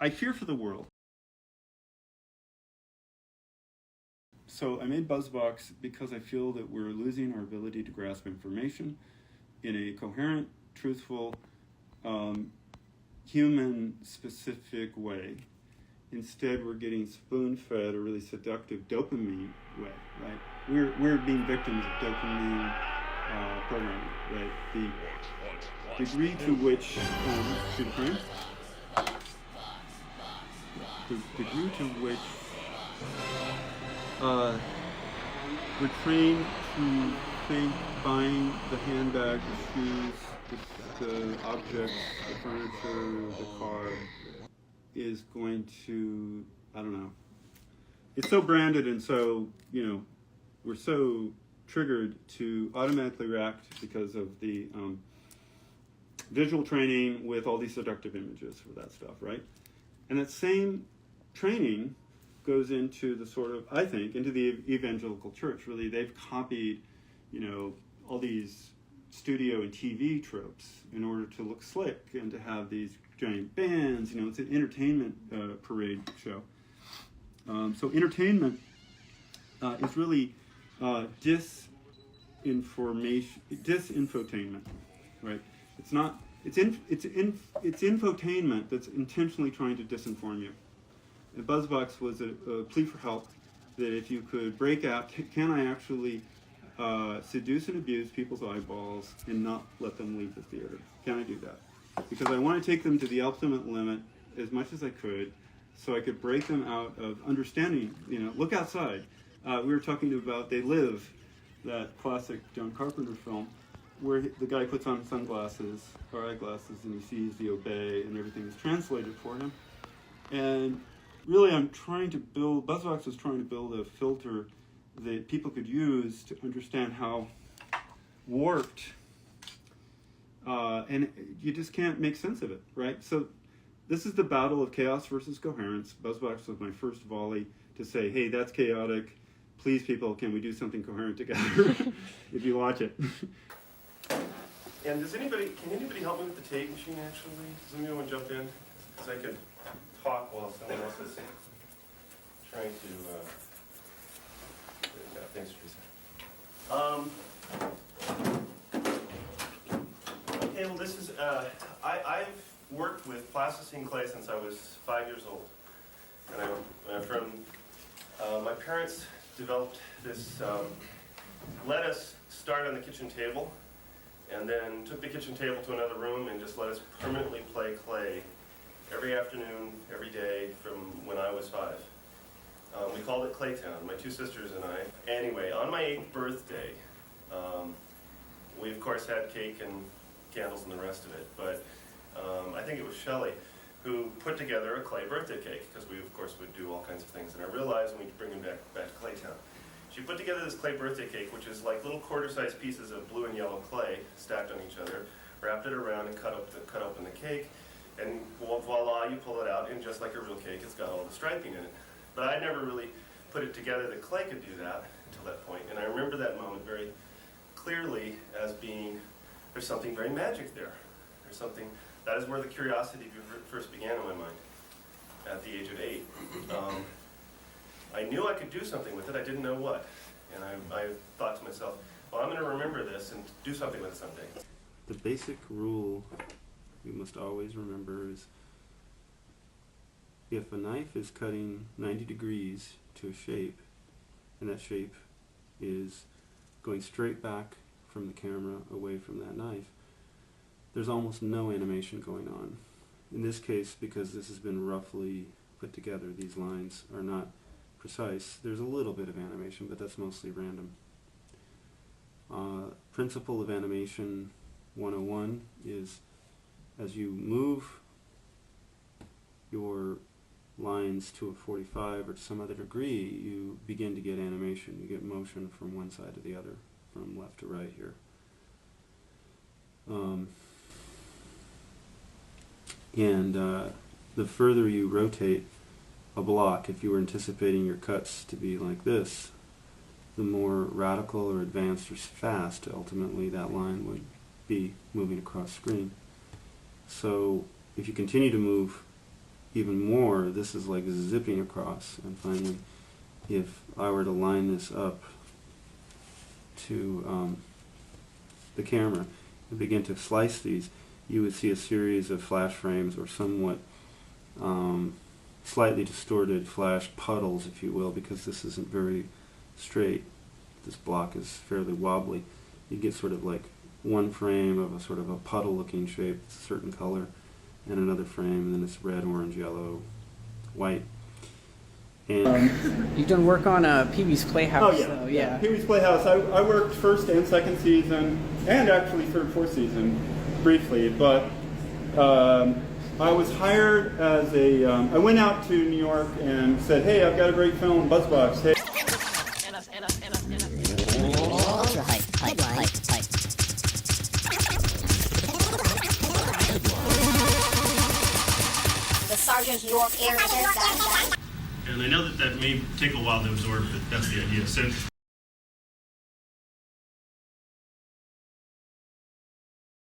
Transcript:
I fear for the world. So I made BuzzBox because I feel that we're losing our ability to grasp information in a coherent, truthful, human-specific way. Instead, we're getting spoon-fed a really seductive dopamine way, right? We're being victims of dopamine programming, right? The degree to which the degree to which we're trained to think buying the handbag, the shoes, the objects, the furniture, the car is going to, I don't know. It's so branded and so, we're so triggered to automatically react because of the visual training with all these seductive images for that stuff, right? And that same training goes into the sort of, I think, into the evangelical church. Really, they've copied, all these studio and TV tropes in order to look slick and to have these giant bands. It's an entertainment parade show. So entertainment is really disinfotainment, right? It's not. It's infotainment that's intentionally trying to disinform you. And BuzzBox was a plea for help, that if you could break out, can I actually seduce and abuse people's eyeballs and not let them leave the theater? Can I do that? Because I want to take them to the ultimate limit as much as I could, so I could break them out of understanding, look outside. We were talking about They Live, that classic John Carpenter film, where the guy puts on sunglasses or eyeglasses and he sees the obey and everything is translated for him. And really, BuzzBox was trying to build a filter that people could use to understand how warped, and you just can't make sense of it, right? So this is the battle of chaos versus coherence. BuzzBox was my first volley to say, hey, that's chaotic. Please, people, can we do something coherent together if you watch it? And can anybody help me with the tape machine, actually? Does anyone want to jump in? Because I could talk while someone else is trying to, thanks, Teresa. Okay, well, this is, I've worked with plasticine clay since I was 5 years old. And my parents developed this, let us start on the kitchen table, and then took the kitchen table to another room and just let us permanently play clay every afternoon, every day from when I was 5. We called it Claytown, my 2 sisters and I. Anyway, on my 8th birthday, we of course had cake and candles and the rest of it, but I think it was Shelley who put together a clay birthday cake, because we of course would do all kinds of things in our real lives and we'd bring them back to Claytown. She put together this clay birthday cake, which is like little quarter-sized pieces of blue and yellow clay stacked on each other, wrapped it around and cut open the cake, and voila, you pull it out, and just like a real cake, it's got all the striping in it. But I never really put it together that clay could do that until that point, and I remember that moment very clearly as being, there's something very magic there. There's something, that is where the curiosity first began in my mind, at the age of 8. I knew I could do something with it, I didn't know what. And I thought to myself, well, I'm going to remember this and do something with it someday. The basic rule we must always remember is, if a knife is cutting 90 degrees to a shape, and that shape is going straight back from the camera away from that knife, there's almost no animation going on. In this case, because this has been roughly put together, these lines are not precise, there's a little bit of animation, but that's mostly random. Principle of Animation 101 is, as you move your lines to a 45 or to some other degree, you begin to get animation. You get motion from one side to the other, from left to right here. The further you rotate a block, if you were anticipating your cuts to be like this, the more radical or advanced or fast ultimately that line would be moving across screen. So if you continue to move even more, this is like zipping across. And finally, if I were to line this up to the camera and begin to slice these, you would see a series of flash frames or somewhat slightly distorted flash puddles, if you will, because this isn't very straight. This block is fairly wobbly. You get sort of like one frame of a sort of a puddle looking shape, it's a certain color, and another frame, and then it's red, orange, yellow, white. And You've done work on Pee-wee's Playhouse, though, yeah. Pee-wee's Playhouse. I worked first and second season, and actually third, fourth season, briefly. But I was hired as a. I went out to New York and said, "Hey, I've got a great film, Buzzbox. Hey." Ultra hype. The Sergeant York area says that. And I know that may take a while to absorb, but that's the idea. So